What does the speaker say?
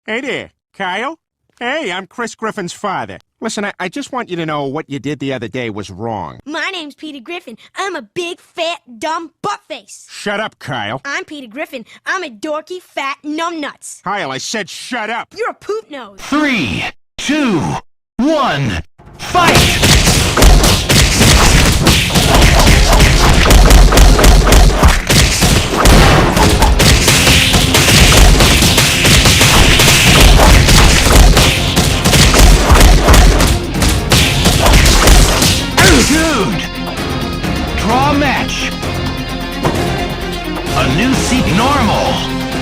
Hey there, Kyle. Hey, I'm Chris Griffin's father. Listen, I just want you to know what you did the other day was wrong. My name's Peter Griffin. I'm a big, fat, dumb buttface. Shut up, Kyle. I'm Peter Griffin. I'm a dorky, fat numbnuts. Kyle, I said shut up. You're a poop nose. 3, 2, 1, fight! Dude! Draw a match! A new seat normal!